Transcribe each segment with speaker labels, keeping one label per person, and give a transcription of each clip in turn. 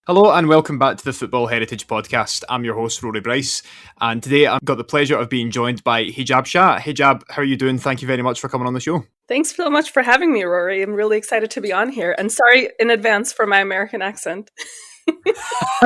Speaker 1: Hello and welcome back to the Football Heritage Podcast. I'm your host, Rory Bryce, and today I've got the pleasure of being joined by Hijab Shah. Hijab, how are you doing? Thank you very much for coming on the show.
Speaker 2: Thanks so much for having me, Rory. I'm really excited to be on here, and sorry in advance for my American accent.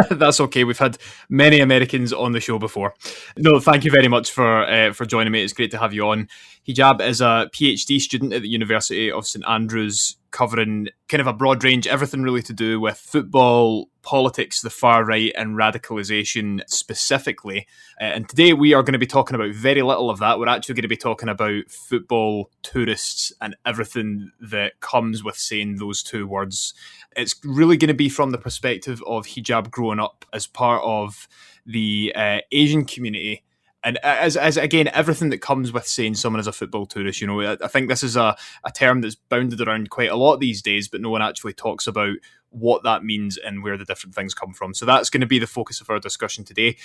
Speaker 1: That's okay. We've had many Americans on the show before. No, thank you very much for joining me. It's great to have you on. Hijab is a PhD student at the University of St Andrews, covering kind of a broad range, everything really to do with football, politics, the far right, and radicalisation specifically. And today we are going to be talking about very little of that. We're actually going to be talking about football tourists and everything that comes with saying those two words. It's really going to be from the perspective of Hijab growing up as part of the Asian community. And as again, everything that comes with saying someone is a football tourist, you know, I think this is a term that's bounded around quite a lot these days, but no one actually talks about what that means and where the different things come from. So that's going to be the focus of our discussion today.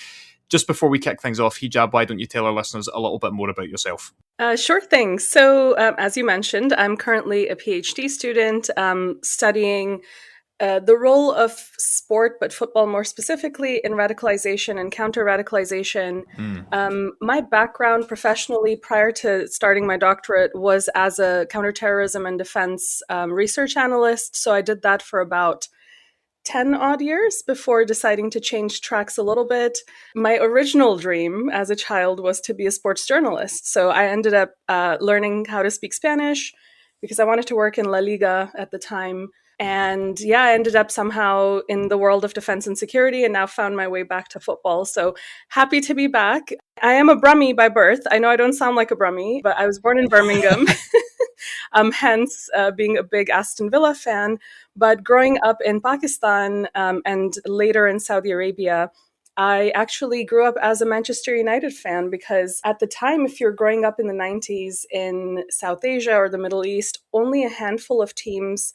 Speaker 1: Just before we kick things off, Hijab, why don't you tell our listeners a little bit more about yourself?
Speaker 2: Sure thing. So, as you mentioned, I'm currently a PhD student studying the role of sport, but football more specifically, in radicalization and counter-radicalisation. My background professionally prior to starting my doctorate was as a counterterrorism and defense research analyst. So I did that for about 10 odd years before deciding to change tracks a little bit. My original dream as a child was to be a sports journalist. So I ended up learning how to speak Spanish because I wanted to work in La Liga at the time. And yeah, I ended up somehow in the world of defense and security and now found my way back to football. So happy to be back. I am a Brummie by birth. I know I don't sound like a Brummie, but I was born in Birmingham, hence being a big Aston Villa fan. But growing up in Pakistan and later in Saudi Arabia, I actually grew up as a Manchester United fan because at the time, if you're growing up in the 90s in South Asia or the Middle East, only a handful of teams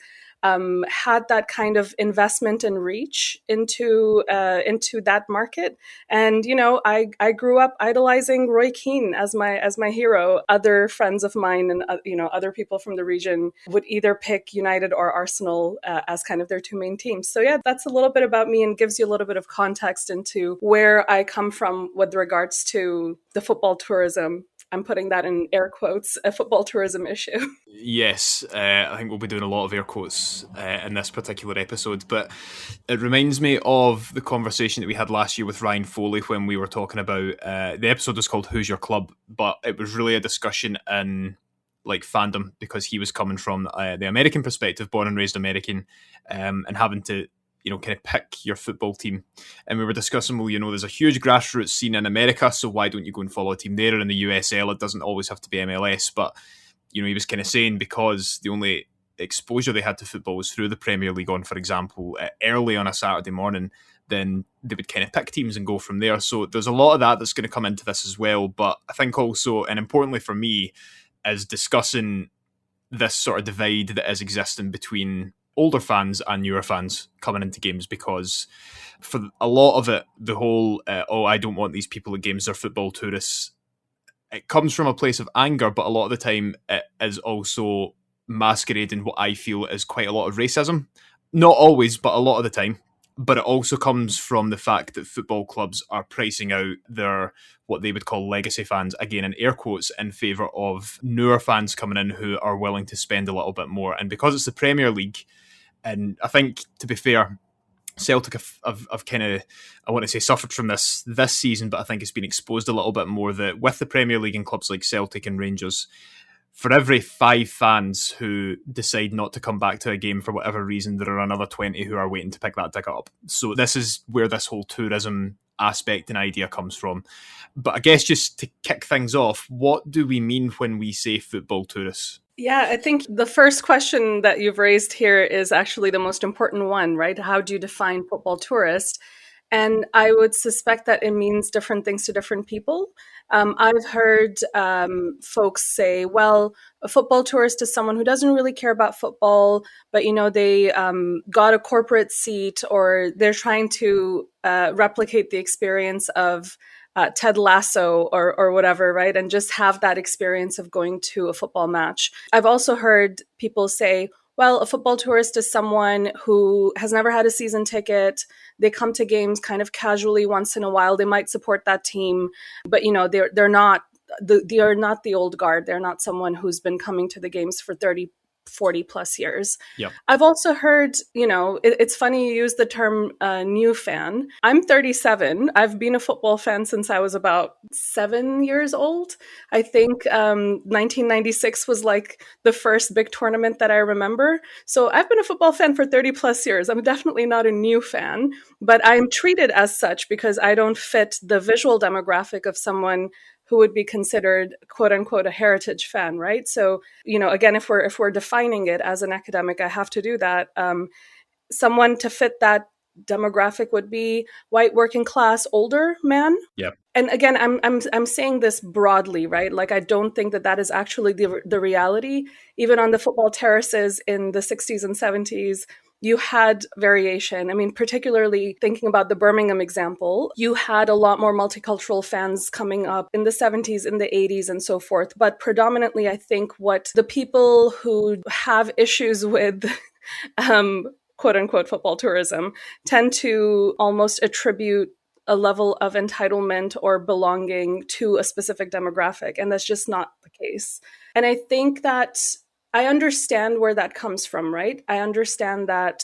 Speaker 2: had that kind of investment and reach into that market. And you know, I grew up idolizing Roy Keane as my hero. Other friends of mine and other people from the region would either pick United or Arsenal as kind of their two main teams. So yeah, that's a little bit about me and gives you a little bit of context into where I come from with regards to the football tourism. I'm putting that in air quotes, a football tourism issue.
Speaker 1: Yes, I think we'll be doing a lot of air quotes in this particular episode, but it reminds me of the conversation that we had last year with Ryan Foley when we were talking about, the episode was called Who's Your Club, but it was really a discussion in like fandom because he was coming from the American perspective, born and raised American, and having to kind of pick your football team. And we were discussing, well, there's a huge grassroots scene in America, so why don't you go and follow a team there? In the USL, it doesn't always have to be MLS, but, he was kind of saying because the only exposure they had to football was through the Premier League on, for example, early on a Saturday morning, then they would kind of pick teams and go from there. So there's a lot of that that's going to come into this as well. But I think also, and importantly for me, is discussing this sort of divide that is existing between older fans and newer fans coming into games, because for a lot of it, the whole, I don't want these people at games, they're football tourists, it comes from a place of anger, but a lot of the time it is also masquerading what I feel is quite a lot of racism. Not always, but a lot of the time. But it also comes from the fact that football clubs are pricing out their, what they would call legacy fans, again in air quotes, in favour of newer fans coming in who are willing to spend a little bit more. And because it's the Premier League, and I think, to be fair, Celtic have kind of, I want to say, suffered from this season, but I think it's been exposed a little bit more that with the Premier League and clubs like Celtic and Rangers, for every 5 fans who decide not to come back to a game for whatever reason, there are another 20 who are waiting to pick that ticket up. So this is where this whole tourism aspect and idea comes from. But I guess just to kick things off, what do we mean when we say football tourists?
Speaker 2: Yeah, I think the first question that you've raised here is actually the most important one, right? How do you define football tourist? And I would suspect that it means different things to different people. I've heard folks say, well, a football tourist is someone who doesn't really care about football, but, they got a corporate seat, or they're trying to replicate the experience of Ted Lasso or whatever, right? And just have that experience of going to a football match. I've also heard people say, well, a football tourist is someone who has never had a season ticket. They come to games kind of casually once in a while. They might support that team, but they're not they are not the old guard. They're not someone who's been coming to the games for 30, 40 plus years.
Speaker 1: Yep.
Speaker 2: I've also heard, it's funny you use the term new fan. I'm 37. I've been a football fan since I was about 7 years old. I think 1996 was like the first big tournament that I remember. So I've been a football fan for 30 plus years. I'm definitely not a new fan, but I'm treated as such because I don't fit the visual demographic of someone who would be considered quote unquote a heritage fan, right? So, again, if we're defining it as an academic, I have to do that. Someone to fit that demographic would be white, working class, older man.
Speaker 1: Yeah.
Speaker 2: And again, I'm saying this broadly, right? Like, I don't think that is actually the reality. Even on the football terraces in the 60s and 70s, you had variation. I mean, particularly thinking about the Birmingham example, you had a lot more multicultural fans coming up in the 70s, in the 80s, and so forth. But predominantly, I think what the people who have issues with quote unquote football tourism tend to almost attribute a level of entitlement or belonging to a specific demographic. And that's just not the case. And I think that I understand where that comes from, right? I understand that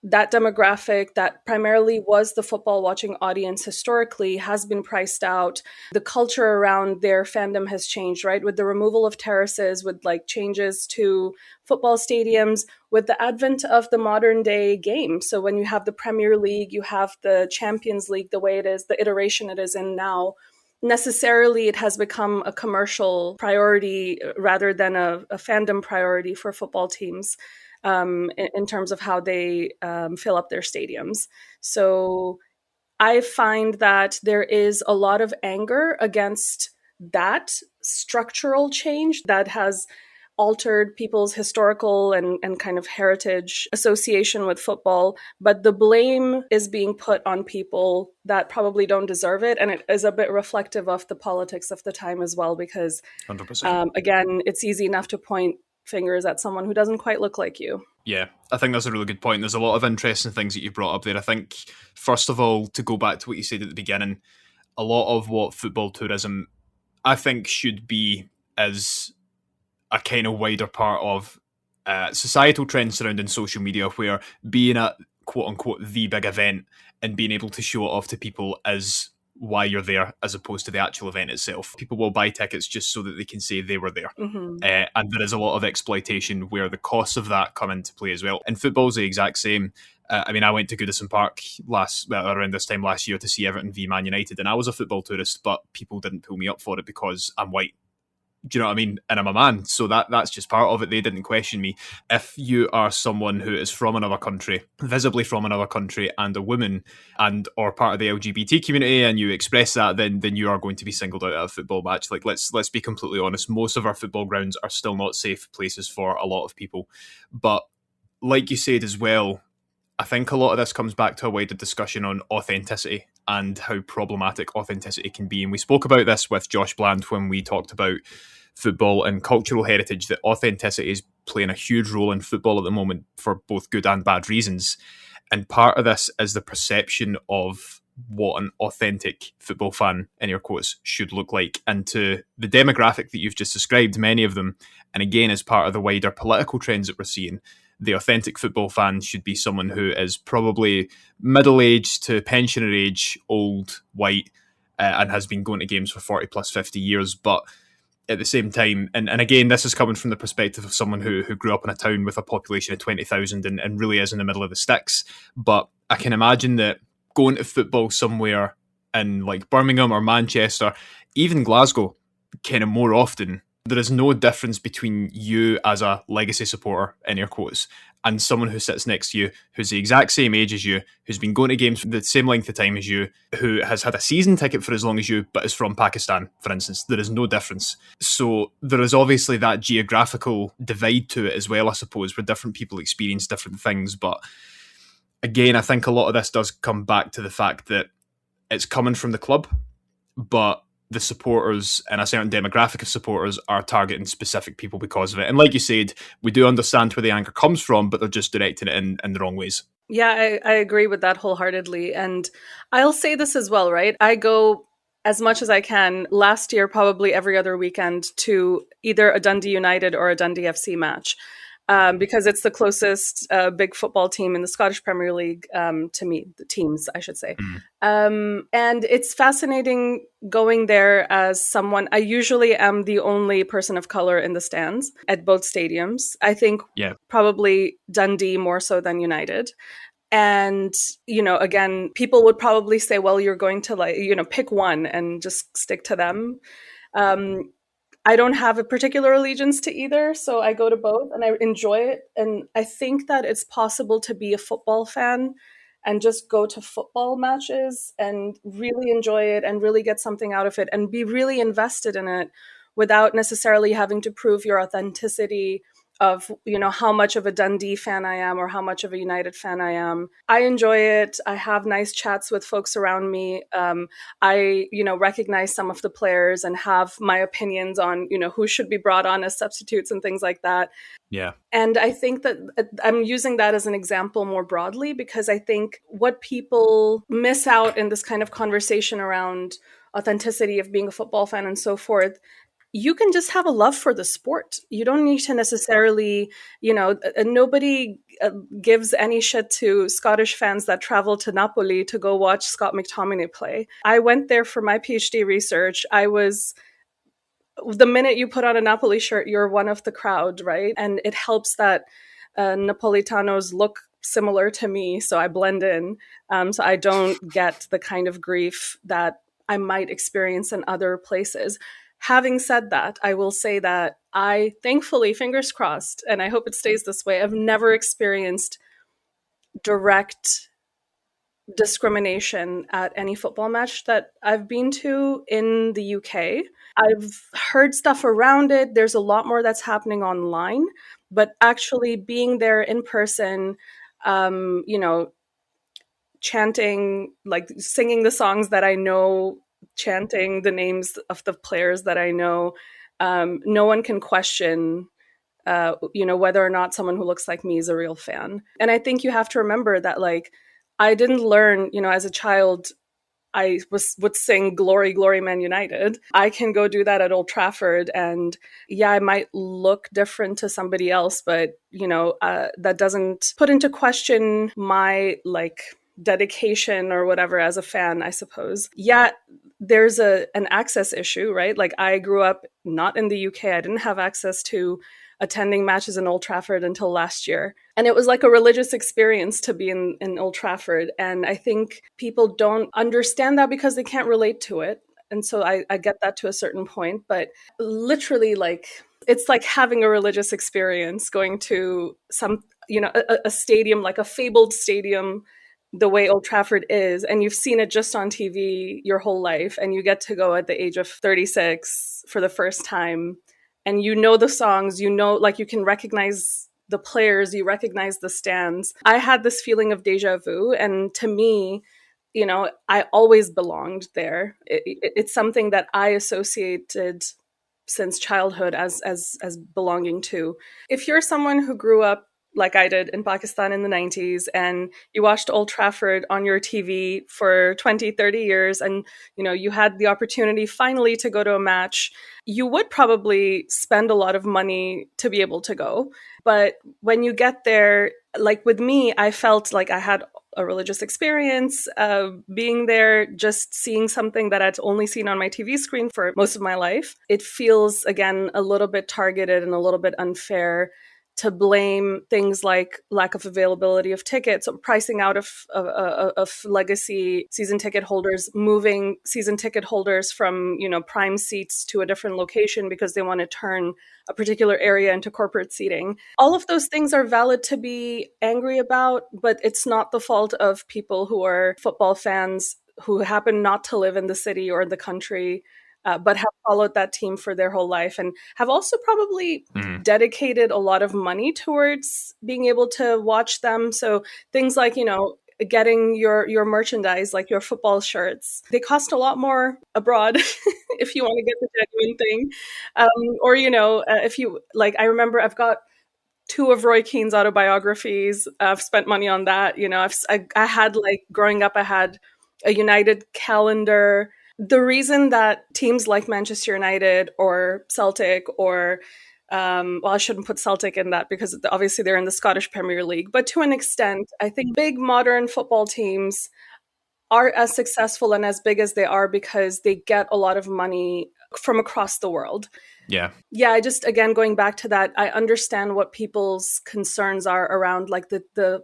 Speaker 2: demographic that primarily was the football watching audience historically has been priced out. The culture around their fandom has changed, right? With the removal of terraces, with like changes to football stadiums, with the advent of the modern day game. So when you have the Premier League, you have the Champions League, the way it is, the iteration it is in now, necessarily it has become a commercial priority rather than a fandom priority for football teams. In terms of how they fill up their stadiums. So I find that there is a lot of anger against that structural change that has altered people's historical and kind of heritage association with football. But the blame is being put on people that probably don't deserve it. And it is a bit reflective of the politics of the time as well, because
Speaker 1: 100%.
Speaker 2: Again, it's easy enough to point fingers at someone who doesn't quite look like you.
Speaker 1: Yeah, I think that's a really good point. There's a lot of interesting things that you brought up there. I think, first of all, to go back to what you said at the beginning, a lot of what football tourism, I think, should be is a kind of wider part of societal trends surrounding social media, where being at quote-unquote the big event and being able to show it off to people is why you're there, as opposed to the actual event itself. People will buy tickets just so that they can say they were there.
Speaker 2: Mm-hmm.
Speaker 1: And there is a lot of exploitation where the costs of that come into play as well. And football's the exact same. I went to Goodison Park around this time last year to see Everton v Man United, and I was a football tourist, but people didn't pull me up for it because I'm white. Do you know what I mean? And I'm a man, so that's just part of it. They didn't question me. If you are someone who is from another country, visibly from another country, and a woman, and or part of the LGBT community, and you express that, then you are going to be singled out at a football match. Like, let's be completely honest. Most of our football grounds are still not safe places for a lot of people. But like you said as well, I think a lot of this comes back to a wider discussion on authenticity and how problematic authenticity can be. And we spoke about this with Josh Bland when we talked about football and cultural heritage, that authenticity is playing a huge role in football at the moment for both good and bad reasons. And part of this is the perception of what an authentic football fan, in your quotes, should look like. And to the demographic that you've just described, many of them, and again, as part of the wider political trends that we're seeing, the authentic football fan should be someone who is probably middle-aged to pensioner age, old, white, and has been going to games for 40 plus 50 years. But at the same time, and again, this is coming from the perspective of someone who grew up in a town with a population of 20,000 and really is in the middle of the sticks. But I can imagine that going to football somewhere in like Birmingham or Manchester, even Glasgow, kind of more often, there is no difference between you as a legacy supporter, in your quotes, and someone who sits next to you, who's the exact same age as you, who's been going to games for the same length of time as you, who has had a season ticket for as long as you, but is from Pakistan, for instance. There is no difference. So there is obviously that geographical divide to it as well, I suppose, where different people experience different things. But again, I think a lot of this does come back to the fact that it's coming from the club, but the supporters and a certain demographic of supporters are targeting specific people because of it. And like you said, we do understand where the anger comes from, but they're just directing it in the wrong ways.
Speaker 2: Yeah, I agree with that wholeheartedly. And I'll say this as well, right? I go as much as I can last year, probably every other weekend, to either a Dundee United or a Dundee FC match. Because it's the closest big football team in the Scottish Premier League to me, the teams, I should say. And it's fascinating going there as someone. I usually am the only person of color in the stands at both stadiums. I think probably Dundee more so than United. And, again, people would probably say, well, you're going to pick one and just stick to them. I don't have a particular allegiance to either, so I go to both and I enjoy it. And I think that it's possible to be a football fan and just go to football matches and really enjoy it and really get something out of it and be really invested in it without necessarily having to prove your authenticity of, how much of a Dundee fan I am or how much of a United fan I am. I enjoy it. I have nice chats with folks around me. I, recognize some of the players and have my opinions on, who should be brought on as substitutes and things like that.
Speaker 1: Yeah.
Speaker 2: And I think that I'm using that as an example more broadly because I think what people miss out in this kind of conversation around authenticity of being a football fan and so forth, you can just have a love for the sport. You don't need to necessarily, nobody gives any shit to Scottish fans that travel to Napoli to go watch Scott McTominay play. I went there for my PhD research. The minute you put on a Napoli shirt, you're one of the crowd, right? And it helps that Napolitanos look similar to me, so I blend in. So I don't get the kind of grief that I might experience in other places. Having said that, I will say that I, thankfully, fingers crossed, and I hope it stays this way, I've never experienced direct discrimination at any football match that I've been to in the UK. I've heard stuff around it. There's a lot more that's happening online, but actually being there in person, chanting, like singing the songs that I know, chanting the names of the players that I know, no one can question whether or not someone who looks like me is a real fan. And I think you have to remember that, like, I didn't learn, as a child, I would sing "Glory, Glory, Man United." I can go do that at Old Trafford, and yeah, I might look different to somebody else, but that doesn't put into question my dedication or whatever as a fan, I suppose. Yeah, there's an access issue, right? Like, I grew up not in the UK. I didn't have access to attending matches in Old Trafford until last year. And it was like a religious experience to be in Old Trafford. And I think people don't understand that because they can't relate to it. And so I get that to a certain point. But literally, it's like having a religious experience, going to some, a stadium, like a fabled stadium, the way Old Trafford is, and you've seen it just on TV your whole life, and you get to go at the age of 36 for the first time, and the songs, you can recognize the players, you recognize the stands. I had this feeling of deja vu, and to me, I always belonged there. It's something that I associated since childhood as belonging to. If you're someone who grew up like I did in Pakistan in the 90s, and you watched Old Trafford on your TV for 20, 30 years, and you had the opportunity finally to go to a match, you would probably spend a lot of money to be able to go. But when you get there, like with me, I felt like I had a religious experience being there, just seeing something that I'd only seen on my TV screen for most of my life. It feels, again, a little bit targeted and a little bit unfair to blame things like lack of availability of tickets, pricing out of legacy season ticket holders, moving season ticket holders from prime seats to a different location because they want to turn a particular area into corporate seating. All of those things are valid to be angry about, but it's not the fault of people who are football fans who happen not to live in the city or the country, but have followed that team for their whole life and have also probably dedicated a lot of money towards being able to watch them. So things like, getting your merchandise, like your football shirts. They cost a lot more abroad if you want to get the genuine thing. Or, if you like, I remember I've got two of Roy Keane's autobiographies. I've spent money on that. I had, like, growing up, I had a United calendar. The reason that teams like Manchester United or Celtic or well, I shouldn't put Celtic in that because obviously they're in the Scottish Premier League, but to an extent, I think big modern football teams are as successful and as big as they are because they get a lot of money from across the world.
Speaker 1: Yeah.
Speaker 2: Yeah, I just, again, going back to that, I understand what people's concerns are around, like, the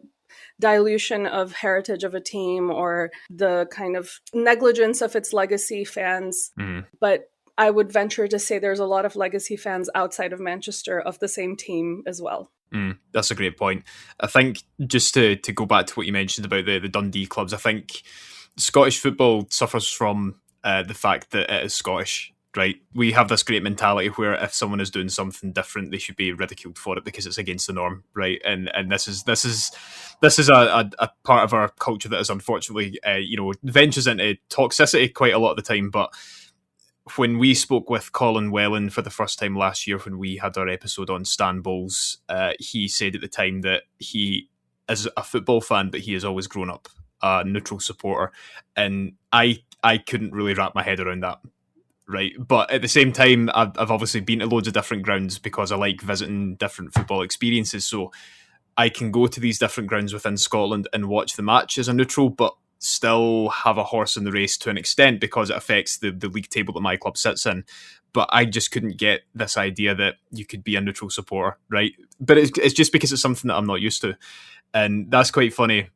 Speaker 2: dilution of heritage of a team or the kind of negligence of its legacy fans. But I would venture to say there's a lot of legacy fans outside of Manchester of the same team as well.
Speaker 1: That's a great point. I think just to go back to what you mentioned about the Dundee clubs, I think Scottish football suffers from the fact that it is Scottish. Right, we have this great mentality where if someone is doing something different, they should be ridiculed for it because it's against the norm, right? And this is a part of our culture that is unfortunately, ventures into toxicity quite a lot of the time. But when we spoke with Colin Welland for the first time last year, when we had our episode on Stan Bowles, he said at the time that he is a football fan, but he has always grown up a neutral supporter, and I couldn't really wrap my head around that. Right, but at the same time, I've obviously been to loads of different grounds because I like visiting different football experiences. So I can go to these different grounds within Scotland and watch the match as a neutral, but still have a horse in the race to an extent because it affects the league table that my club sits in. But I just couldn't get this idea that you could be a neutral supporter, right? But it's just because it's something that I'm not used to. And that's quite funny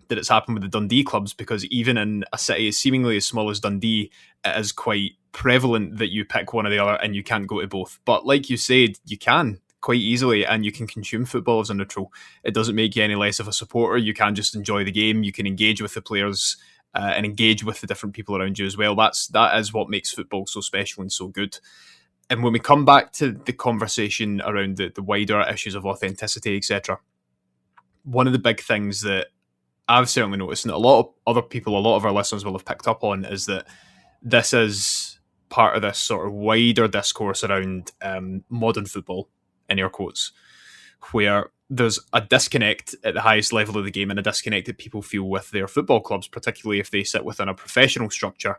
Speaker 1: that it's happened with the Dundee clubs, because even in a city seemingly as small as Dundee, it is quite prevalent that you pick one or the other and you can't go to both. But like you said, you can quite easily, and you can consume football as a neutral. It doesn't make you any less of a supporter. You can just enjoy the game. You can engage with the players and engage with the different people around you as well. That is what makes football so special and so good. And when we come back to the conversation around the wider issues of authenticity, etc., one of the big things that I've certainly noticed, and a lot of other people, a lot of our listeners will have picked up on, is that this is part of this sort of wider discourse around modern football, in air quotes, where there's a disconnect at the highest level of the game and a disconnect that people feel with their football clubs, particularly if they sit within a professional structure,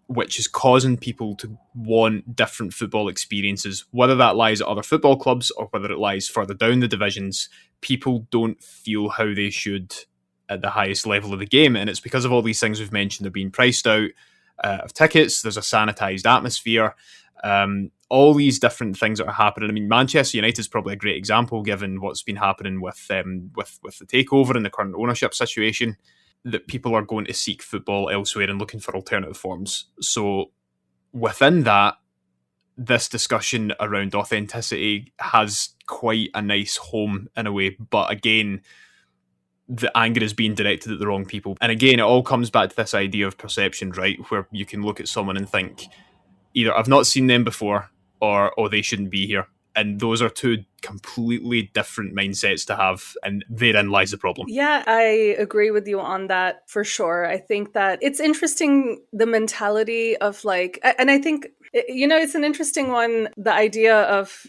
Speaker 1: which is causing people to want different football experiences. Whether that lies at other football clubs or whether it lies further down the divisions, people don't feel how they should at the highest level of the game. And it's because of all these things we've mentioned. They're being priced out of tickets. There's a sanitized atmosphere. All these different things that are happening. I mean, Manchester United is probably a great example, given what's been happening with the takeover and the current ownership situation, that people are going to seek football elsewhere and looking for alternative forms. So within that, this discussion around authenticity has quite a nice home in a way. But again, the anger is being directed at the wrong people. And again, it all comes back to this idea of perception, right? Where you can look at someone and think, either I've not seen them before, or they shouldn't be here. And those are two completely different mindsets to have, and therein lies the problem.
Speaker 2: Yeah, I agree with you on that for sure. I think that it's interesting, the mentality of, like, and I think, it's an interesting one, the idea of,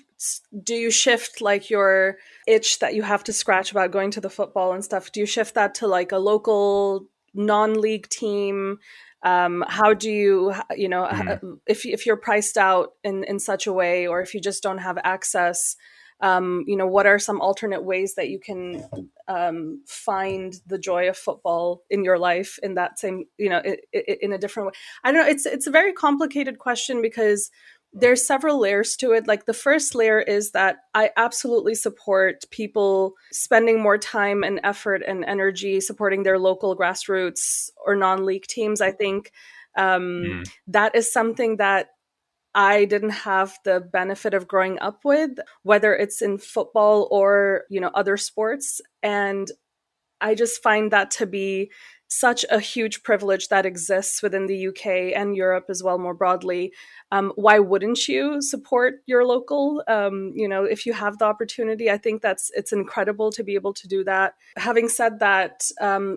Speaker 2: do you shift, like, your itch that you have to scratch about going to the football and stuff, do you shift that to, like, a local non-league team? How do you, if you're priced out in such a way, or if you just don't have access, what are some alternate ways that you can find the joy of football in your life in that same, in a different way? I don't know. It's a very complicated question because there's several layers to it. Like, the first layer is that I absolutely support people spending more time and effort and energy supporting their local grassroots or non-league teams. I think that is something that I didn't have the benefit of growing up with, whether it's in football or, other sports. And I just find that to be such a huge privilege that exists within the UK and Europe as well, more broadly. Why wouldn't you support your local? If you have the opportunity, I think it's incredible to be able to do that. Having said that,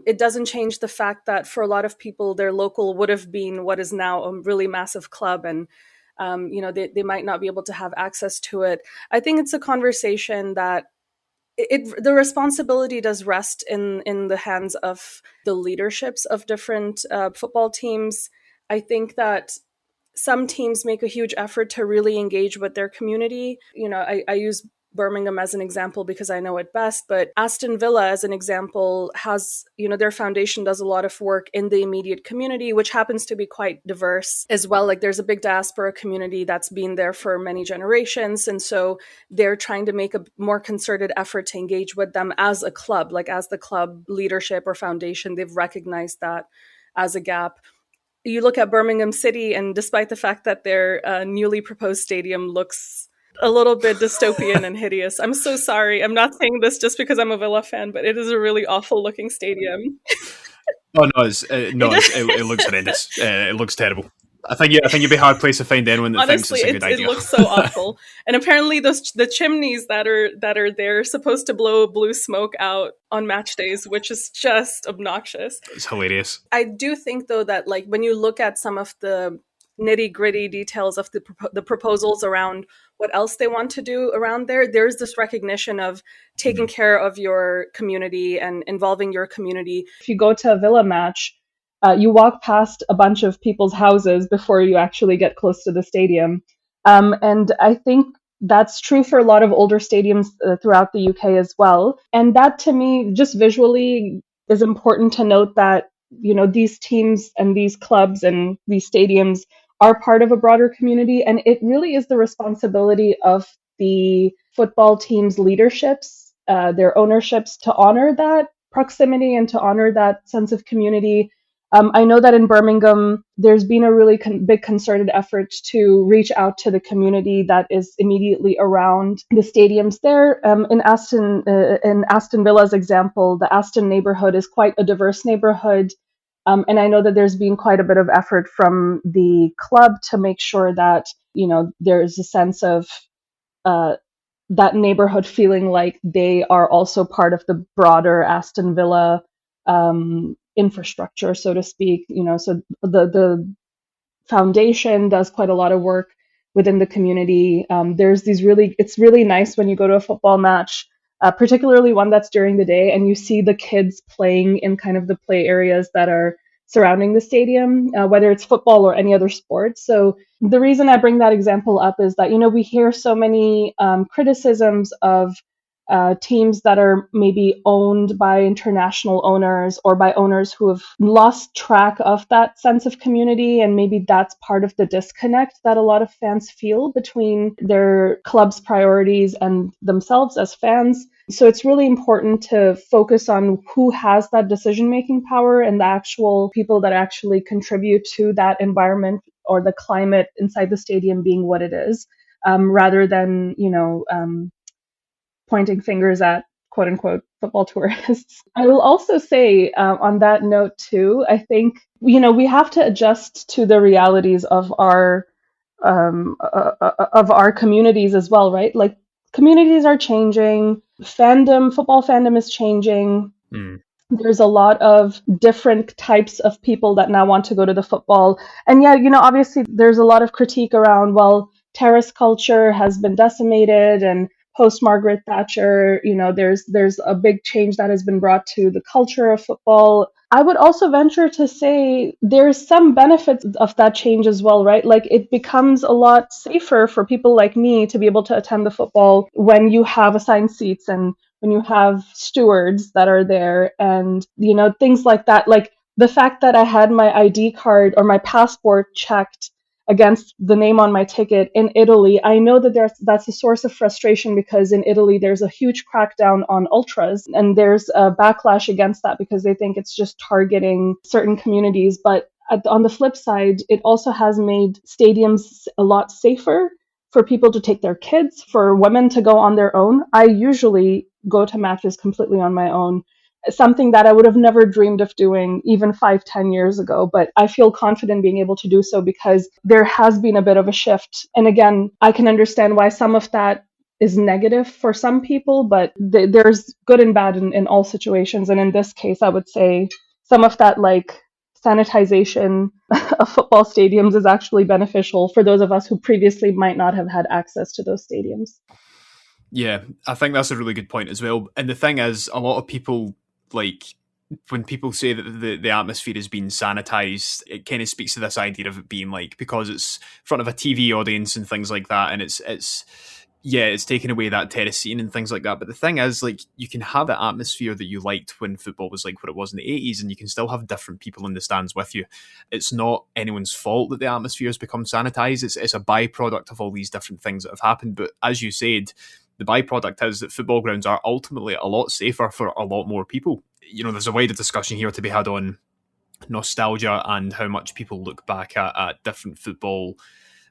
Speaker 2: it doesn't change the fact that for a lot of people, their local would have been what is now a really massive club, and they might not be able to have access to it. I think it's a conversation that the responsibility does rest in the hands of the leaderships of different football teams. I think that some teams make a huge effort to really engage with their community. I use Birmingham as an example because I know it best, but Aston Villa as an example has, their foundation does a lot of work in the immediate community, which happens to be quite diverse as well. Like there's a big diaspora community that's been there for many generations. And so they're trying to make a more concerted effort to engage with them as a club, like as the club leadership or foundation, they've recognized that as a gap. You look at Birmingham City, and despite the fact that their newly proposed stadium looks a little bit dystopian and hideous. I'm so sorry. I'm not saying this just because I'm a Villa fan, but it is a really awful looking stadium.
Speaker 1: Oh no, it looks horrendous. It looks terrible. I think you'd be hard placed to find anyone that
Speaker 2: Honestly,
Speaker 1: thinks it's a good idea.
Speaker 2: It looks so awful. And apparently, the chimneys that are there are supposed to blow blue smoke out on match days, which is just obnoxious.
Speaker 1: It's hilarious.
Speaker 2: I do think though that like when you look at some of the nitty-gritty details of the proposals around what else they want to do around there's this recognition of taking care of your community and involving your community. If you go to a Villa match, you walk past a bunch of people's houses before you actually get close to the stadium. And I think that's true for a lot of older stadiums throughout the UK as well. And that to me, just visually, is important to note that, these teams and these clubs and these stadiums are part of a broader community. And it really is the responsibility of the football team's leaderships, their ownerships, to honor that proximity and to honor that sense of community. I know that in Birmingham, there's been a really big concerted effort to reach out to the community that is immediately around the stadiums there. In Aston Villa's example, the Aston neighborhood is quite a diverse neighborhood. And I know that there's been quite a bit of effort from the club to make sure that, there's a sense of that neighborhood feeling like they are also part of the broader Aston Villa infrastructure, so to speak. So the foundation does quite a lot of work within the community. It's really nice when you go to a football match, particularly one that's during the day, and you see the kids playing in kind of the play areas that are surrounding the stadium, whether it's football or any other sport. So the reason I bring that example up is that, we hear so many criticisms of teams that are maybe owned by international owners or by owners who have lost track of that sense of community. And maybe that's part of the disconnect that a lot of fans feel between their club's priorities and themselves as fans. So it's really important to focus on who has that decision-making power and the actual people that actually contribute to that environment or the climate inside the stadium being what it is, rather than, pointing fingers at quote unquote football tourists. I will also say on that note too, I think, we have to adjust to the realities of our communities as well, right? Like communities are changing, football fandom is changing. There's a lot of different types of people that now want to go to the football. And yeah, obviously there's a lot of critique around, well, terrace culture has been decimated, and post Margaret Thatcher, there's a big change that has been brought to the culture of football. I would also venture to say there's some benefits of that change as well, right? Like it becomes a lot safer for people like me to be able to attend the football when you have assigned seats and when you have stewards that are there and, things like that. Like the fact that I had my ID card or my passport checked against the name on my ticket in Italy, I know that that's a source of frustration because in Italy there's a huge crackdown on ultras and there's a backlash against that because they think it's just targeting certain communities. But on the flip side, it also has made stadiums a lot safer for people to take their kids, for women to go on their own. I usually go to matches completely on my own. something that I would have never dreamed of doing even 5-10 years ago. But I feel confident being able to do so because there has been a bit of a shift. And again, I can understand why some of that is negative for some people, but there's good and bad in all situations. And in this case, I would say some of that, like sanitization of football stadiums, is actually beneficial for those of us who previously might not have had access to those stadiums.
Speaker 1: Yeah, I think that's a really good point as well. And the thing is, a lot of people, like, when people say that the atmosphere has been sanitized, it kind of speaks to this idea of it being like, because it's in front of a TV audience and things like that, and it's yeah, it's taken away that terrace scene and things like that. But the thing is, like, you can have the atmosphere that you liked when football was like what it was in the 80s, and you can still have different people in the stands with you. It's not anyone's fault that the atmosphere has become sanitized. It's a byproduct of all these different things that have happened. But as you said, the byproduct is that football grounds are ultimately a lot safer for a lot more people. You know, there's a wider discussion here to be had on nostalgia and how much people look back at different football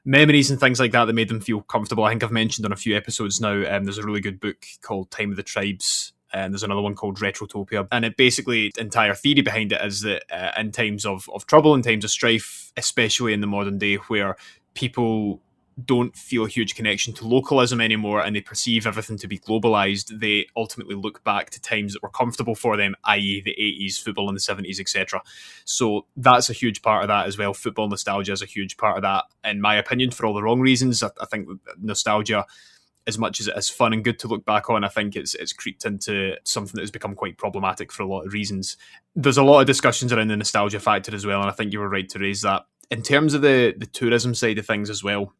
Speaker 1: memories and things like that made them feel comfortable. I think I've mentioned on a few episodes now, there's a really good book called Time of the Tribes, and there's another one called Retrotopia. And it basically, the entire theory behind it is that in times of trouble, in times of strife, especially in the modern day where people don't feel a huge connection to localism anymore and they perceive everything to be globalised, they ultimately look back to times that were comfortable for them, i.e. the 80s, football in the 70s, etc. So that's a huge part of that as well. Football nostalgia is a huge part of that, in my opinion, for all the wrong reasons. I think nostalgia, as much as it is fun and good to look back on, I think it's creeped into something that has become quite problematic for a lot of reasons. There's a lot of discussions around the nostalgia factor as well, and I think you were right to raise that. In terms of the tourism side of things as well,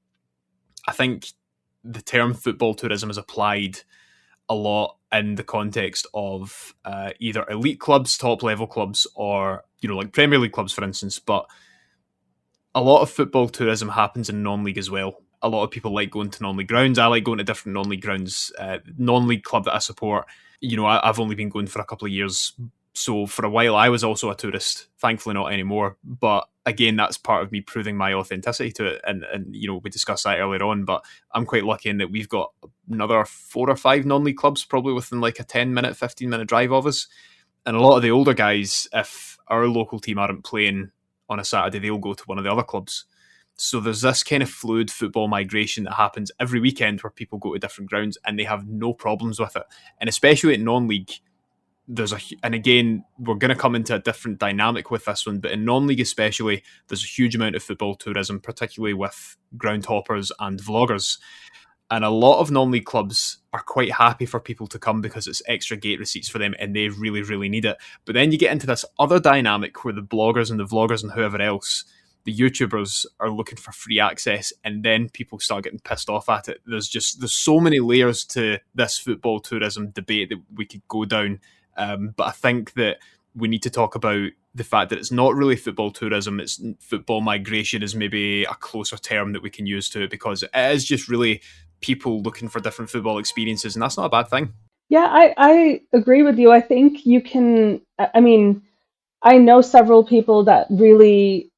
Speaker 1: I think the term football tourism is applied a lot in the context of either elite clubs, top level clubs, or, you know, like Premier League clubs, for instance. But a lot of football tourism happens in non-league as well. A lot of people like going to non-league grounds. I like going to different non-league grounds. Non-league club that I support, you know, I've only been going for a couple of years. So for a while, I was also a tourist. Thankfully, not anymore. But again, that's part of me proving my authenticity to it. And you know, we discussed that earlier on. But I'm quite lucky in that we've got another 4 or 5 non-league clubs, probably within like a 10-minute, 15-minute drive of us. And a lot of the older guys, if our local team aren't playing on a Saturday, they'll go to one of the other clubs. So there's this kind of fluid football migration that happens every weekend where people go to different grounds and they have no problems with it. And especially at non-league, and again, we're going to come into a different dynamic with this one, but in non-league especially, there's a huge amount of football tourism, particularly with ground hoppers and vloggers. And a lot of non-league clubs are quite happy for people to come because it's extra gate receipts for them and they really, really need it. But then you get into this other dynamic where the bloggers and the vloggers and whoever else, the YouTubers, are looking for free access, and then people start getting pissed off at it. There's so many layers to this football tourism debate that we could go down. But I think that we need to talk about the fact that it's not really football tourism, it's football migration is maybe a closer term that we can use to it, because it is just really people looking for different football experiences, and that's not a bad thing.
Speaker 2: Yeah, I agree with you. I think you can, I mean, I know several people that really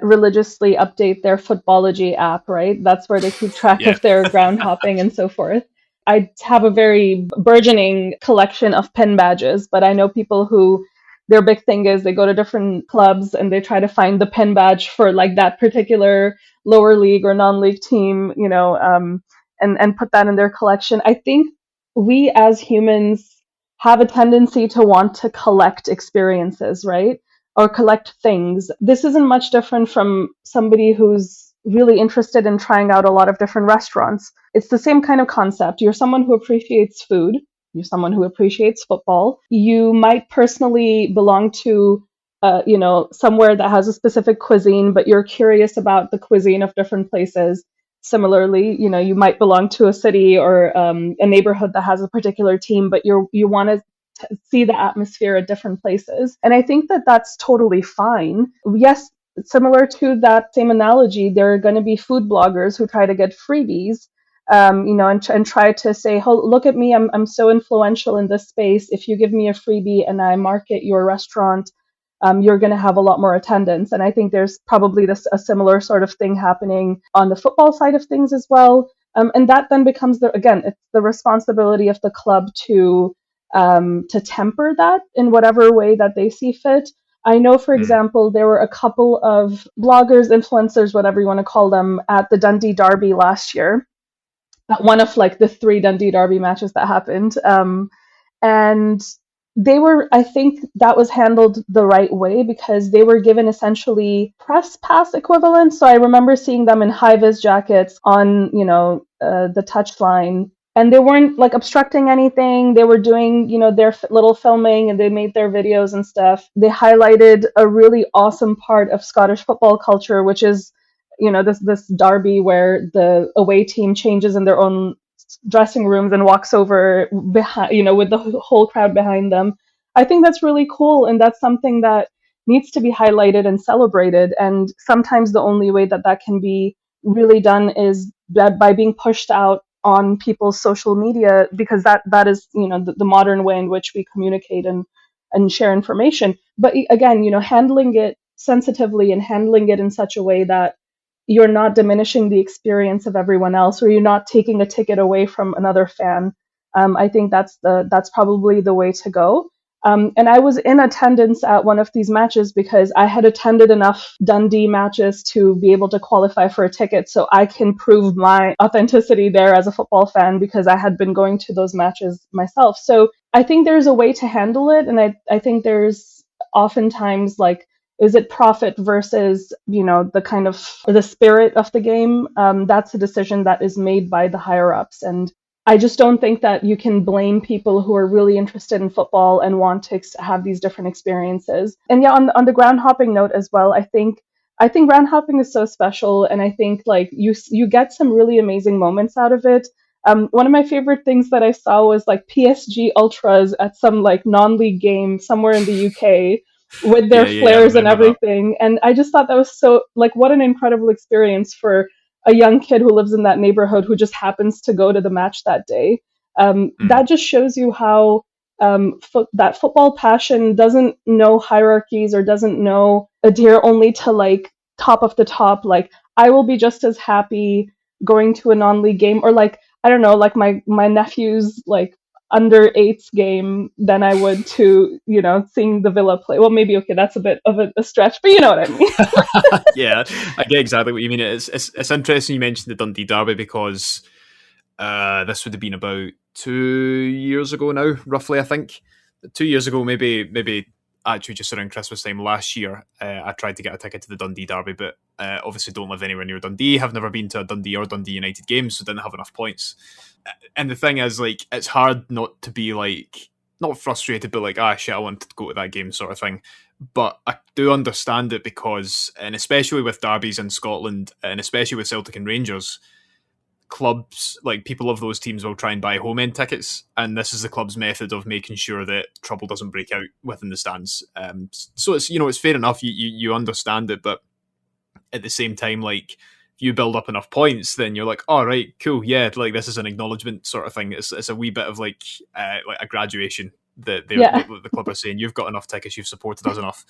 Speaker 2: religiously update their Footballogy app, right? That's where they keep track
Speaker 1: Yeah.
Speaker 2: of their ground hopping and so forth. I have a very burgeoning collection of pin badges, but I know people who their big thing is they go to different clubs and they try to find the pin badge for like that particular lower league or non-league team, you know, and put that in their collection. I think we as humans have a tendency to want to collect experiences, right? Or collect things. This isn't much different from somebody who's really interested in trying out a lot of different restaurants. It's the same kind of concept. You're someone who appreciates food. You're someone who appreciates football. You might personally belong to, you know, somewhere that has a specific cuisine, but you're curious about the cuisine of different places. Similarly, you know, you might belong to a city or a neighborhood that has a particular team, but you want to see the atmosphere at different places. And I think that that's totally fine. Yes, similar to that same analogy, there are going to be food bloggers who try to get freebies, you know, and try to say, oh, look at me, I'm so influential in this space. If you give me a freebie and I market your restaurant, you're going to have a lot more attendance. And I think there's probably a similar sort of thing happening on the football side of things as well. And that then becomes, it's the responsibility of the club to to temper that in whatever way that they see fit. I know, for example, there were a couple of bloggers, influencers, whatever you want to call them, at the Dundee Derby last year, at one of like the 3 Dundee Derby matches that happened. And they were, I think that was handled the right way because they were given essentially press pass equivalent. So I remember seeing them in high-vis jackets on, the touchline, and they weren't like obstructing anything. They were doing, their little filming, and they made their videos and stuff. They highlighted a really awesome part of Scottish football culture, which is, this derby where the away team changes in their own dressing rooms and walks over behind, with the whole crowd behind them. I think that's really cool, and that's something that needs to be highlighted and celebrated. And sometimes the only way that that can be really done is that by being pushed out on people's social media, because that is, the modern way in which we communicate and share information. But again, handling it sensitively and handling it in such a way that you're not diminishing the experience of everyone else, or you're not taking a ticket away from another fan. I think that's probably the way to go. And I was in attendance at one of these matches because I had attended enough Dundee matches to be able to qualify for a ticket, so I can prove my authenticity there as a football fan because I had been going to those matches myself. So I think there's a way to handle it, and I think there's oftentimes like, is it profit versus, the kind of the spirit of the game? That's a decision that is made by the higher ups. And I just don't think that you can blame people who are really interested in football and want to have these different experiences. And yeah, on the ground hopping note as well, I think ground hopping is so special, and I think like you get some really amazing moments out of it. One of my favorite things that I saw was like PSG ultras at some like non-league game somewhere in the UK with their flares and everything. And I just thought that was so, like, what an incredible experience for a young kid who lives in that neighborhood who just happens to go to the match that day. That just shows you how that football passion doesn't know hierarchies or doesn't know adhere only to like top of the top. Like, I will be just as happy going to a non-league game, or like, I don't know, like my nephew's like under 8s game than I would to, seeing the Villa play. Well, maybe, okay, that's a bit of a stretch, but you know what I mean.
Speaker 1: Yeah, I get exactly what you mean. It's interesting you mentioned the Dundee Derby because this would have been about 2 years ago now, roughly, I think. 2 years ago, maybe actually just around Christmas time last year, I tried to get a ticket to the Dundee Derby, but obviously don't live anywhere near Dundee, have never been to a Dundee or Dundee United game, so didn't have enough points. And the thing is, like, it's hard not to be like, not frustrated, but like, shit, I wanted to go to that game sort of thing. But I do understand it because, and especially with derbies in Scotland, and especially with Celtic and Rangers, clubs, like people of those teams, will try and buy home end tickets, and this is the club's method of making sure that trouble doesn't break out within the stands. So it's, it's fair enough, you understand it, but at the same time, like, if you build up enough points, then you're like, all right, cool, yeah, like this is an acknowledgement sort of thing. It's a wee bit of like a graduation that the club are saying, you've got enough tickets, you've supported us enough,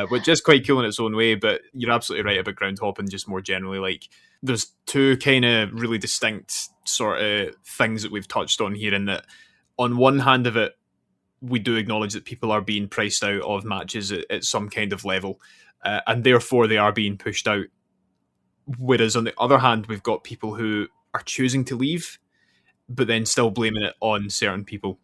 Speaker 1: which is quite cool in its own way. But you're absolutely right about ground hopping, just more generally. Like, there's two kind of really distinct sort of things that we've touched on here, in that on one hand of it, we do acknowledge that people are being priced out of matches at some kind of level, and therefore they are being pushed out. Whereas on the other hand, we've got people who are choosing to leave, but then still blaming it on certain people.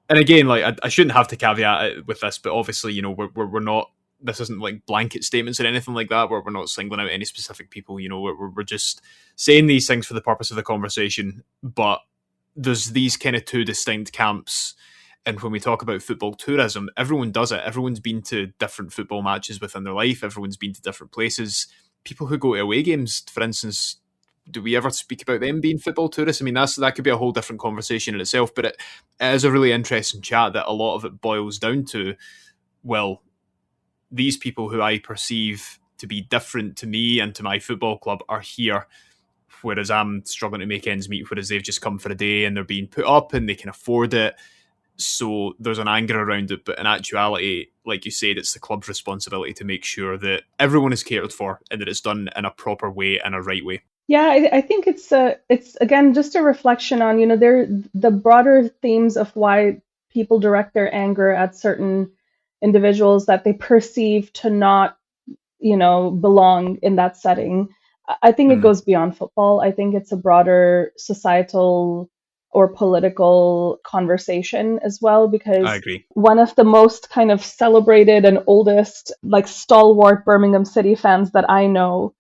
Speaker 1: And again, like, I shouldn't have to caveat it with this, but obviously, we're not, this isn't like blanket statements or anything like that, where we're not singling out any specific people. We're just saying these things for the purpose of the conversation. But there's these kind of two distinct camps. And when we talk about football tourism, everyone does it. Everyone's been to different football matches within their life. Everyone's been to different places. People who go to away games, for instance, do we ever speak about them being football tourists? I mean, that could be a whole different conversation in itself, but it is a really interesting chat that a lot of it boils down to, well, these people who I perceive to be different to me and to my football club are here, whereas I'm struggling to make ends meet, whereas they've just come for a day and they're being put up and they can afford it. So there's an anger around it, but in actuality, like you said, it's the club's responsibility to make sure that everyone is catered for and that it's done in a proper way and a right way.
Speaker 2: Yeah, I think it's again just a reflection on, the broader themes of why people direct their anger at certain individuals that they perceive to not, belong in that setting. I think it
Speaker 1: Mm,
Speaker 2: goes beyond football. I think it's a broader societal or political conversation as well,
Speaker 1: I
Speaker 2: because
Speaker 1: agree.
Speaker 2: one of the most kind of celebrated and oldest, like stalwart Birmingham City fans that I know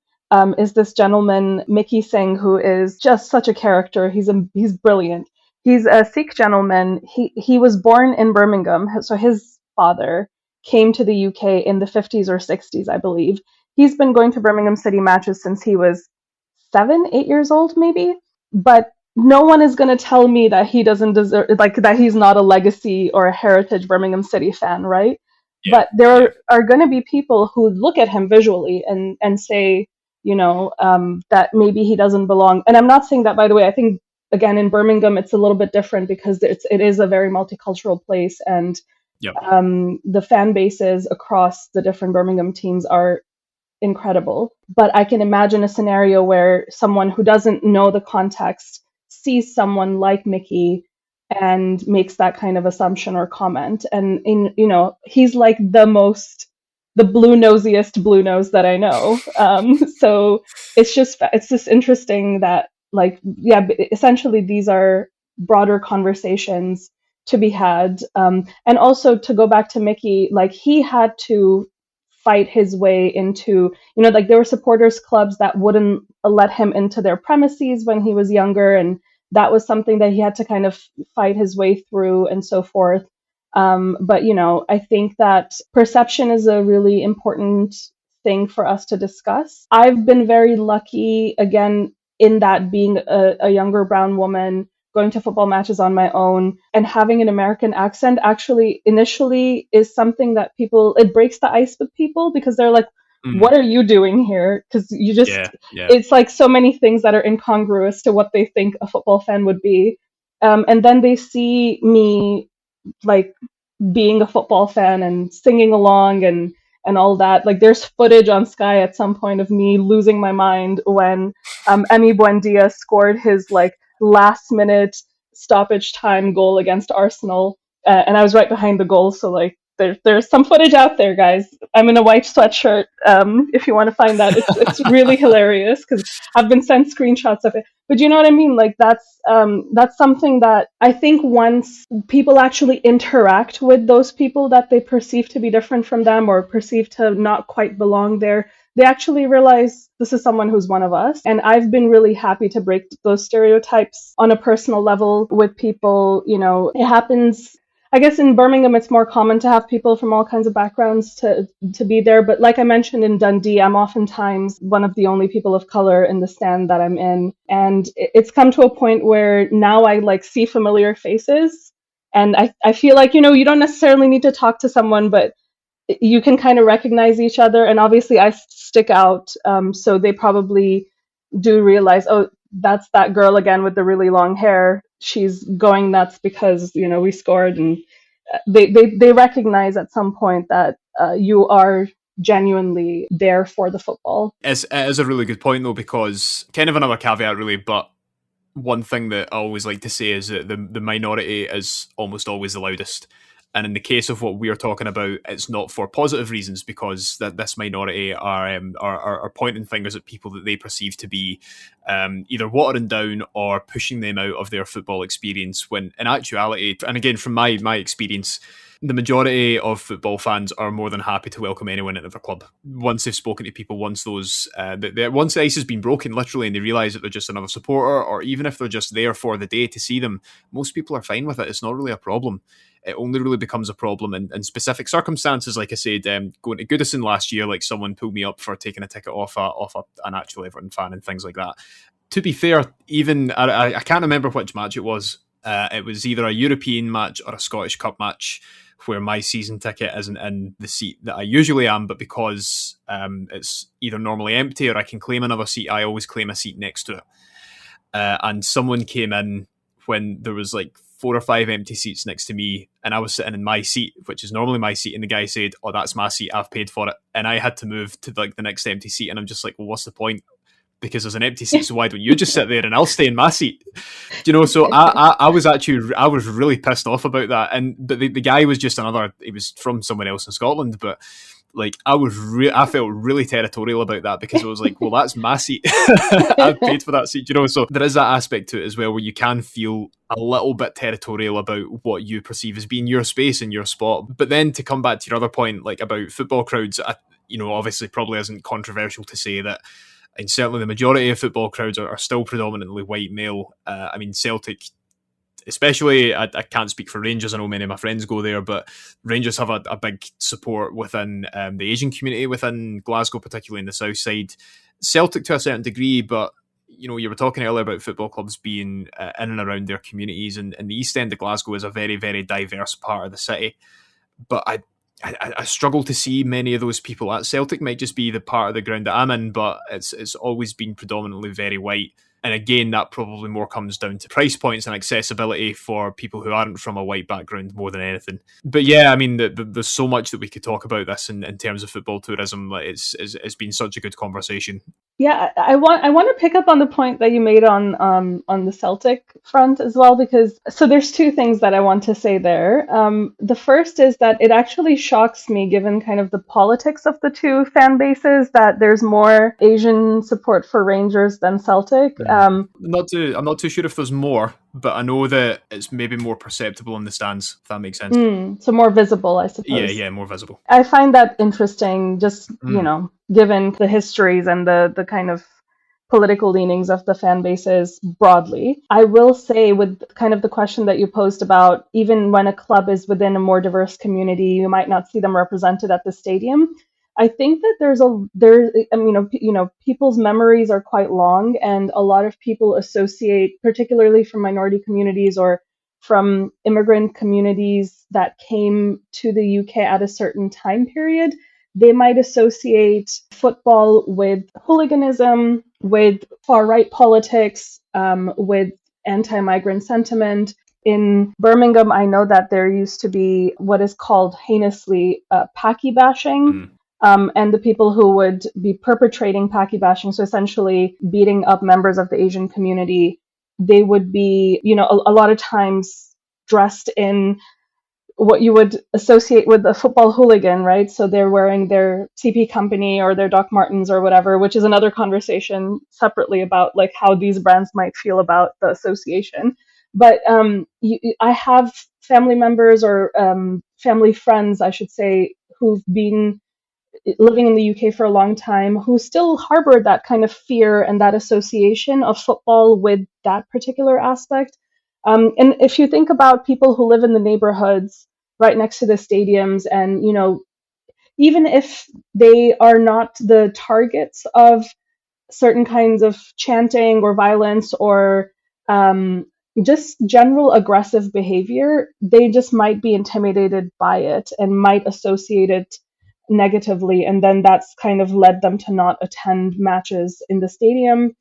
Speaker 2: is this gentleman, Mickey Singh, who is just such a character. He's brilliant. He's a Sikh gentleman. He was born in Birmingham, so his father came to the UK in the 50s or 60s, I believe. He's been going to Birmingham City matches since he was 7, 8 years old, maybe. But no one is going to tell me that he doesn't deserve, like, that he's not a legacy or a heritage Birmingham City fan, right?
Speaker 1: Yeah,
Speaker 2: But there
Speaker 1: yeah.
Speaker 2: are going to be people who look at him visually and say, that maybe he doesn't belong. And I'm not saying that, by the way. I think, again, in Birmingham, it's a little bit different because it is a very multicultural place, and
Speaker 1: Yep.
Speaker 2: the fan bases across the different Birmingham teams are incredible. But I can imagine a scenario where someone who doesn't know the context sees someone like Mickey and makes that kind of assumption or comment. And he's like the blue nosiest blue nose that I know. So it's just interesting that, like, yeah, essentially these are broader conversations to be had. And also, to go back to Mickey, like, he had to fight his way into, like, there were supporters clubs that wouldn't let him into their premises when he was younger, and that was something that he had to kind of fight his way through and so forth. But I think that perception is a really important thing for us to discuss. I've been very lucky, again, in that being a younger brown woman, going to football matches on my own, and having an American accent actually initially is something that it breaks the ice with people, because they're like,
Speaker 1: Mm,
Speaker 2: what are you doing here? Because
Speaker 1: yeah, yeah.
Speaker 2: it's like so many things that are incongruous to what they think a football fan would be. And then they see me, like, being a football fan and singing along and all that. Like, there's footage on Sky at some point of me losing my mind when Emi Buendia scored his, like, last minute stoppage time goal against Arsenal, and I was right behind the goal. So, like, there's some footage out there, guys. I'm in a white sweatshirt. If you want to find that, it's really hilarious because I've been sent screenshots of it. But you know what I mean? Like, that's something that I think once people actually interact with those people that they perceive to be different from them or perceive to not quite belong there, they actually realize this is someone who's one of us. And I've been really happy to break those stereotypes on a personal level with people. It happens. I guess in Birmingham, it's more common to have people from all kinds of backgrounds to be there. But like I mentioned, in Dundee, I'm oftentimes one of the only people of color in the stand that I'm in. And it's come to a point where now I, like, see familiar faces. And I feel like, you don't necessarily need to talk to someone, but you can kind of recognize each other. And obviously I stick out. So they probably do realize, oh, that's that girl again with the really long hair. She's going nuts because we scored, and they recognize at some point that you are genuinely there for the football.
Speaker 1: It is a really good point, though, because kind of another caveat, really, but one thing that I always like to say is that the minority is almost always the loudest. And in the case of what we're talking about, it's not for positive reasons, because that this minority are pointing fingers at people that they perceive to be either watering down or pushing them out of their football experience. When in actuality, and again from my experience, the majority of football fans are more than happy to welcome anyone into their club once they've spoken to people. Once once the ice has been broken, literally, and they realise that they're just another supporter, or even if they're just there for the day to see them, most people are fine with it. It's not really a problem. It only really becomes a problem in specific circumstances. Like I said, going to Goodison last year, like, someone pulled me up for taking a ticket off an actual Everton fan and things like that. To be fair, even I can't remember which match it was. It was either a European match or a Scottish Cup match, where my season ticket isn't in the seat that I usually am, but because it's either normally empty or I can claim another seat, I always claim a seat next to it. And someone came in when there was like 4 or 5 empty seats next to me, and I was sitting in my seat, which is normally my seat, and the guy said, "Oh, that's my seat, I've paid for it," and I had to move to, like, the next empty seat, and I'm just like, well, what's the point? because there's an empty seat, so why don't you just sit there and I'll stay in my seat? So I was really pissed off about that. But the guy was just he was from somewhere else in Scotland, but like I felt really territorial about that, because I was like, well, that's my seat. I paid for that seat, so there is that aspect to it as well, where you can feel a little bit territorial about what you perceive as being your space and your spot. But then to come back to your other point, like about football crowds, obviously probably isn't controversial to say that, and certainly the majority of football crowds are still predominantly white male. Celtic, especially, I can't speak for Rangers. I know many of my friends go there, but Rangers have a big support within the Asian community within Glasgow, particularly in the south side. Celtic to a certain degree, but you were talking earlier about football clubs being in and around their communities, and the East End of Glasgow is a very, very diverse part of the city. But I struggle to see many of those people at Celtic. Might just be the part of the ground that I'm in, but it's always been predominantly very white. And again, that probably more comes down to price points and accessibility for people who aren't from a white background more than anything. But yeah, there's so much that we could talk about this in terms of football tourism. Like it's been such a good conversation.
Speaker 2: Yeah, I want to pick up on the point that you made on the Celtic front as well, because there's two things that I want to say there. The first is that it actually shocks me, given kind of the politics of the two fan bases, that there's more Asian support for Rangers than Celtic.
Speaker 1: I'm not too sure if there's more, but I know that it's maybe more perceptible in the stands, if that makes sense.
Speaker 2: So more visible, I suppose.
Speaker 1: Yeah, more visible.
Speaker 2: I find that interesting, just, given the histories and the kind of political leanings of the fan bases broadly. I will say, with kind of the question that you posed about, even when a club is within a more diverse community, you might not see them represented at the stadium. I think that people's memories are quite long, and a lot of people associate, particularly from minority communities or from immigrant communities that came to the UK at a certain time period, they might associate football with hooliganism, with far-right politics, with anti-migrant sentiment. In Birmingham, I know that there used to be what is called heinously Paki bashing. And the people who would be perpetrating Paki bashing, so essentially beating up members of the Asian community, they would be, a lot of times dressed in what you would associate with a football hooligan, right? So they're wearing their CP Company or their Doc Martens or whatever, which is another conversation separately about like how these brands might feel about the association. But I have family members or family friends, I should say, who've been living in the UK for a long time, who still harbor that kind of fear and that association of football with that particular aspect. And if you think about people who live in the neighborhoods right next to the stadiums, and even if they are not the targets of certain kinds of chanting or violence or just general aggressive behavior, they just might be intimidated by it and might associate it negatively, and then that's kind of led them to not attend matches in the stadium,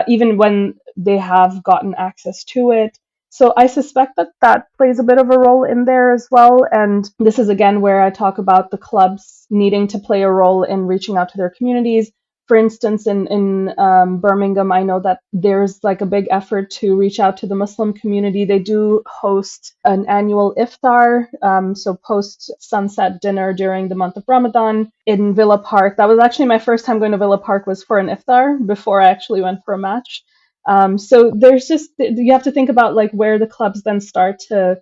Speaker 2: even when they have gotten access to it. So I suspect that plays a bit of a role in there as well. And this is again where I talk about the clubs needing to play a role in reaching out to their communities. For instance, in Birmingham, I know that there's like a big effort to reach out to the Muslim community. They do host an annual iftar, so post-sunset dinner during the month of Ramadan in Villa Park. That was actually my first time going to Villa Park, was for an iftar before I actually went for a match. So there's just, you have to think about like where the clubs then start to,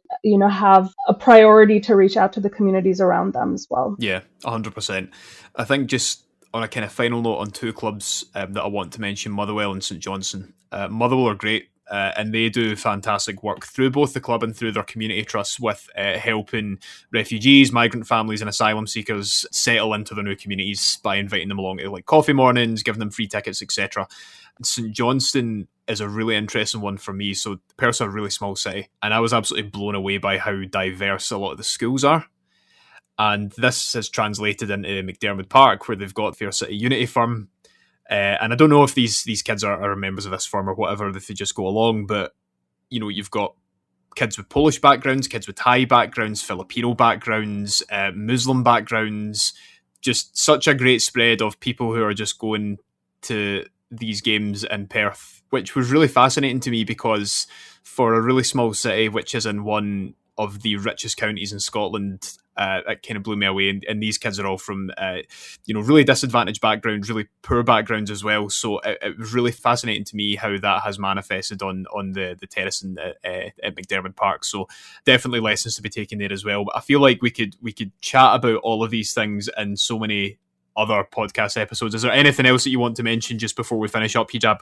Speaker 2: have a priority to reach out to the communities around them as well.
Speaker 1: Yeah, 100%. I think just on a kind of final note on two clubs that I want to mention, Motherwell and St Johnstone. Motherwell are great, and they do fantastic work through both the club and through their community trusts with helping refugees, migrant families and asylum seekers settle into their new communities by inviting them along to like coffee mornings, giving them free tickets, etc. St Johnstone is a really interesting one for me. So Perth's a really small city, and I was absolutely blown away by how diverse a lot of the schools are. And this has translated into McDermott Park, where they've got Fair City Unity Firm. And I don't know if these kids are members of this firm or whatever, if they just go along, but you've got kids with Polish backgrounds, kids with Thai backgrounds, Filipino backgrounds, Muslim backgrounds, just such a great spread of people who are just going to these games in Perth, which was really fascinating to me because for a really small city, which is in one of the richest counties in Scotland, it kind of blew me away. And these kids are all from, really disadvantaged backgrounds, really poor backgrounds as well. So it was really fascinating to me how that has manifested on the terrace at McDermott Park. So definitely lessons to be taken there as well. But I feel like we could chat about all of these things in so many other podcast episodes. Is there anything else that you want to mention just before we finish up, Hijab?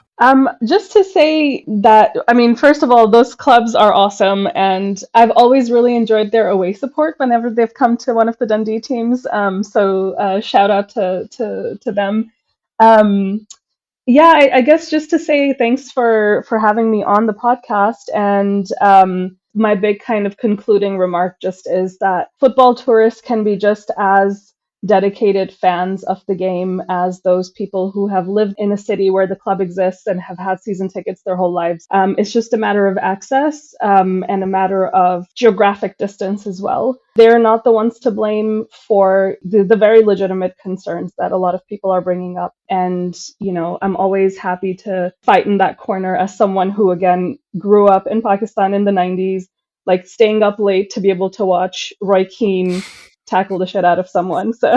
Speaker 2: Just to say that, I mean, first of all, those clubs are awesome, and I've always really enjoyed their away support whenever they've come to one of the Dundee teams. So shout out to them. Yeah, I guess just to say thanks for having me on the podcast, and my big kind of concluding remark just is that football tourists can be just as dedicated fans of the game as those people who have lived in a city where the club exists and have had season tickets their whole lives. It's just a matter of access and a matter of geographic distance as well. They're not the ones to blame for the very legitimate concerns that a lot of people are bringing up. And, I'm always happy to fight in that corner as someone who, again, grew up in Pakistan in the 90s, like staying up late to be able to watch Roy Keane tackle the shit out of someone. So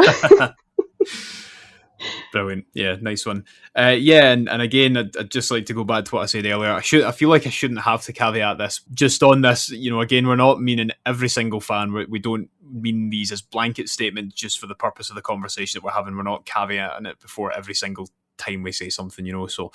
Speaker 1: Brilliant. Yeah, nice one. And again, I'd just like to go back to what I said earlier. I feel like I shouldn't have to caveat this just on this. Again, we're not meaning every single fan. We don't mean these as blanket statements just for the purpose of the conversation that we're having. We're not caveating it before every single time we say something, So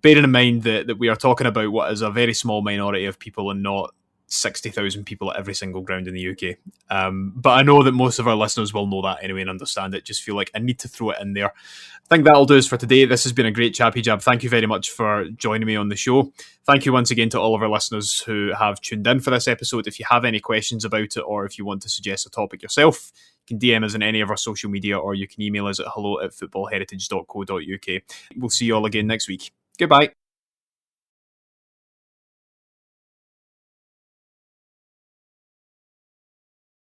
Speaker 1: bearing in mind that we are talking about what is a very small minority of people and not 60,000 people at every single ground in the UK. But I know that most of our listeners will know that anyway and understand it. Just feel like I need to throw it in there. I think that'll do us for today. This has been a great chat, Hijab. Thank you very much for joining me on the show. Thank you once again to all of our listeners who have tuned in for this episode. If you have any questions about it or if you want to suggest a topic yourself, you can DM us on any of our social media or you can email us at hello@footballheritage.co.uk. We'll see you all again next week. Goodbye.